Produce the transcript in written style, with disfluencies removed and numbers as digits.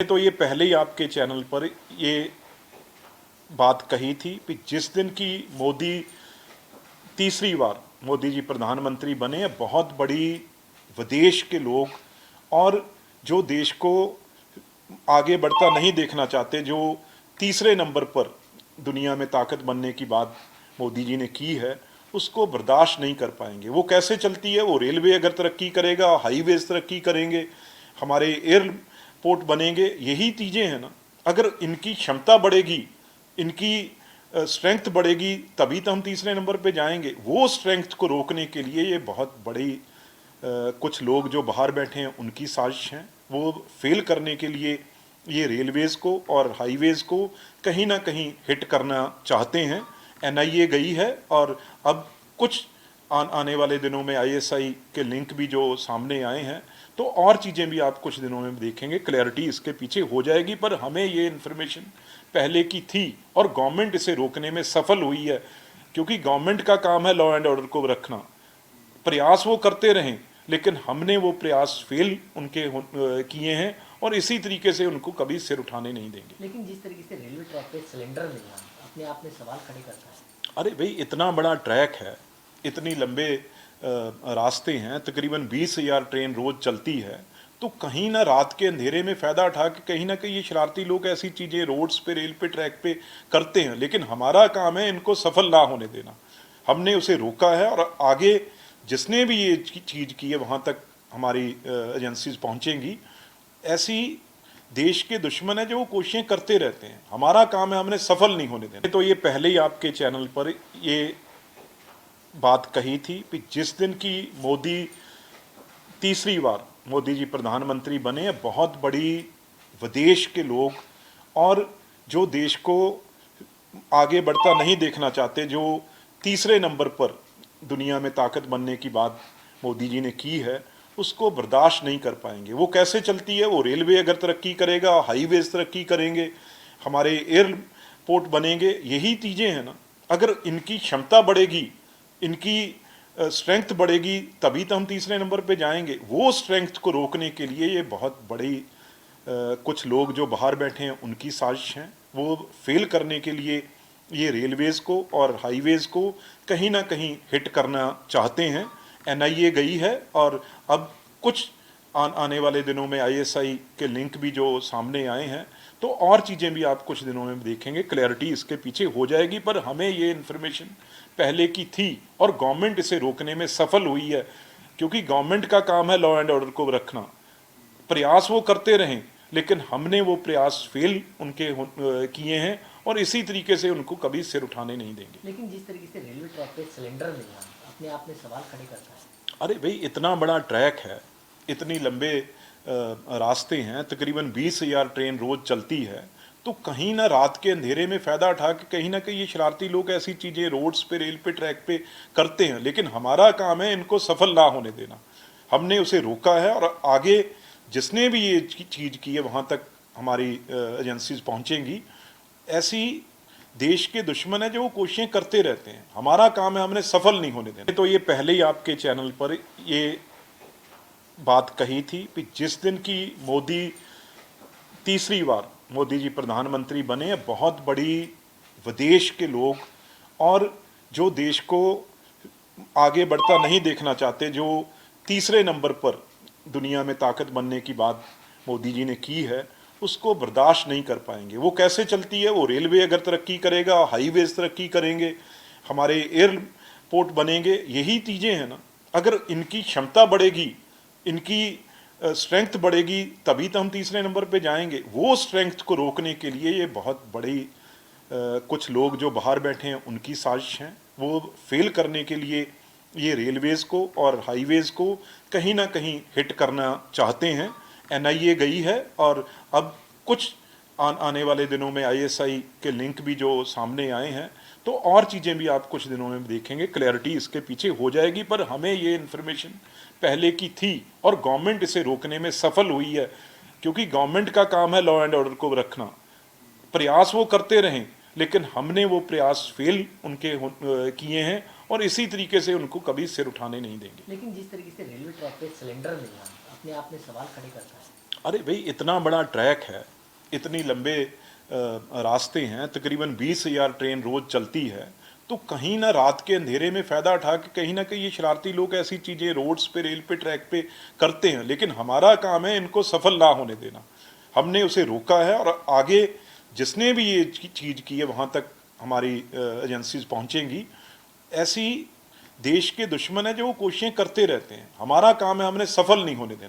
तो ये पहले ही आपके चैनल पर ये बात कही थी कि जिस दिन की तीसरी बार मोदी जी प्रधानमंत्री बने, बहुत बड़ी विदेश के लोग और जो देश को आगे बढ़ता नहीं देखना चाहते, जो तीसरे नंबर पर दुनिया में ताकत बनने की बात मोदी जी ने की है, उसको बर्दाश्त नहीं कर पाएंगे। वो कैसे चलती है? वो रेलवे अगर तरक्की करेगा, हाईवेज तरक्की करेंगे, हमारे एयरपोर्ट बनेंगे, यही चीज़ें हैं ना। अगर इनकी क्षमता बढ़ेगी, इनकी स्ट्रेंथ बढ़ेगी, तभी तो हम तीसरे नंबर पे जाएंगे। वो स्ट्रेंथ को रोकने के लिए ये बहुत बड़ी कुछ लोग जो बाहर बैठे हैं उनकी साजिश हैं। वो फेल करने के लिए ये रेलवेज़ को और हाईवेज़ को कहीं ना कहीं हिट करना चाहते हैं। एनआईए गई है और अब कुछ आने वाले दिनों में आईएसआई के लिंक भी जो सामने आए हैं, तो और चीज़ें भी आप कुछ दिनों में देखेंगे, क्लैरिटी इसके पीछे हो जाएगी। पर हमें ये इन्फॉर्मेशन पहले की थी और गवर्नमेंट इसे रोकने में सफल हुई है, क्योंकि गवर्नमेंट का काम है लॉ एंड ऑर्डर को रखना। प्रयास वो करते रहें, लेकिन हमने वो प्रयास फेल उनके किए हैं और इसी तरीके से उनको कभी सिर उठाने नहीं देंगे। लेकिन जिस तरीके से रेलवे ट्रैक पे सिलेंडर मिलना अपने आप में सवाल खड़े करता है। अरे भाई, इतना बड़ा ट्रैक है, इतनी लंबे रास्ते हैं, तकरीबन 20,000 ट्रेन रोज़ चलती है, तो कहीं ना रात के अंधेरे में फ़ायदा उठा के कहीं ना कहीं ये शरारती लोग ऐसी चीज़ें रोड्स पे, रेल पे, ट्रैक पे करते हैं। लेकिन हमारा काम है इनको सफल ना होने देना। हमने उसे रोका है और आगे जिसने भी ये चीज़ की है वहाँ तक हमारी एजेंसीज पहुँचेंगी। ऐसी देश के दुश्मन है जो वो कोशिशें करते रहते हैं, हमारा काम है हमने सफल नहीं होने देना। तो ये पहले ही आपके चैनल पर ये बात कही थी कि जिस दिन की तीसरी बार मोदी जी प्रधानमंत्री बने, बहुत बड़ी विदेश के लोग और जो देश को आगे बढ़ता नहीं देखना चाहते, जो तीसरे नंबर पर दुनिया में ताकत बनने की बात मोदी जी ने की है, उसको बर्दाश्त नहीं कर पाएंगे। वो कैसे चलती है? वो रेलवे अगर तरक्की करेगा, हाईवेज तरक्की करेंगे, हमारे एयरपोर्ट बनेंगे, यही चीज़ें हैं ना। अगर इनकी क्षमता बढ़ेगी, इनकी स्ट्रेंथ बढ़ेगी, तभी तो हम तीसरे नंबर पे जाएंगे। वो स्ट्रेंथ को रोकने के लिए ये बहुत बड़ी कुछ लोग जो बाहर बैठे हैं उनकी साजिश हैं। वो फेल करने के लिए ये रेलवेज़ को और हाईवेज़ को कहीं ना कहीं हिट करना चाहते हैं। एनआईए गई है और अब कुछ आने वाले दिनों में आईएसआई के लिंक भी जो सामने आए हैं, तो और चीज़ें भी आप कुछ दिनों में देखेंगे, क्लैरिटी इसके पीछे हो जाएगी। पर हमें ये इन्फॉर्मेशन पहले की थी और गवर्नमेंट इसे रोकने में सफल हुई है, क्योंकि गवर्नमेंट का काम है लॉ एंड ऑर्डर को रखना। प्रयास वो करते रहें, लेकिन हमने वो प्रयास फेल उनके किए हैं और इसी तरीके से उनको कभी सिर उठाने नहीं देंगे। लेकिन जिस तरीके से रेलवे ट्रैक पे सिलेंडर मिलना अपने आप में सवाल खड़े करता है। अरे भाई, इतना बड़ा ट्रैक है, इतनी लंबे रास्ते हैं, तकरीबन 20,000 ट्रेन रोज़ चलती है, तो कहीं ना रात के अंधेरे में फ़ायदा उठा के कहीं ना कहीं ये शरारती लोग ऐसी चीज़ें रोड्स पे, रेल पे, ट्रैक पे करते हैं। लेकिन हमारा काम है इनको सफल ना होने देना। हमने उसे रोका है और आगे जिसने भी ये चीज़ की है वहाँ तक हमारी एजेंसीज पहुँचेंगी। ऐसी देश के दुश्मन है जो वो कोशिशें करते रहते हैं, हमारा काम है हमने सफल नहीं होने देना। तो ये पहले ही आपके चैनल पर ये बात कही थी कि जिस दिन की तीसरी बार मोदी जी प्रधानमंत्री बने, बहुत बड़ी विदेश के लोग और जो देश को आगे बढ़ता नहीं देखना चाहते, जो तीसरे नंबर पर दुनिया में ताकत बनने की बात मोदी जी ने की है, उसको बर्दाश्त नहीं कर पाएंगे। वो कैसे चलती है? वो रेलवे अगर तरक्की करेगा, हाईवेज तरक्की करेंगे, हमारे एयरपोर्ट बनेंगे, यही चीज़ें हैं ना। अगर इनकी क्षमता बढ़ेगी, इनकी स्ट्रेंथ बढ़ेगी, तभी तो हम तीसरे नंबर पे जाएंगे। वो स्ट्रेंथ को रोकने के लिए ये बहुत बड़ी कुछ लोग जो बाहर बैठे हैं उनकी साजिश हैं। वो फेल करने के लिए ये रेलवेज़ को और हाईवेज़ को कहीं ना कहीं हिट करना चाहते हैं। एनआईए गई है और अब कुछ आने वाले दिनों में आईएसआई के लिंक भी जो सामने आए हैं, तो और चीज़ें भी आप कुछ दिनों में देखेंगे, क्लैरिटी इसके पीछे हो जाएगी। पर हमें ये इन्फॉर्मेशन पहले की थी और गवर्नमेंट इसे रोकने में सफल हुई है, क्योंकि गवर्नमेंट का काम है लॉ एंड ऑर्डर को रखना। प्रयास वो करते रहें, लेकिन हमने वो प्रयास फेल उनके किए हैं और इसी तरीके से उनको कभी सिर उठाने नहीं देंगे। लेकिन जिस तरीके से रेलवे ट्रैक पे सिलेंडर मिलना अपने आप में सवाल खड़े करता है। अरे भाई, इतना बड़ा ट्रैक है, इतनी लंबे रास्ते हैं, तकरीबन 20,000 ट्रेन रोज चलती है, तो कहीं ना रात के अंधेरे में फ़ायदा उठा के कहीं ना कहीं ये शरारती लोग ऐसी चीज़ें रोड्स पे, रेल पे, ट्रैक पे करते हैं। लेकिन हमारा काम है इनको सफल ना होने देना। हमने उसे रोका है और आगे जिसने भी ये चीज़ की है वहाँ तक हमारी एजेंसीज पहुँचेंगी। ऐसी देश के दुश्मन है जो वो कोशिशें करते रहते हैं, हमारा काम है हमने सफल नहीं होने देना।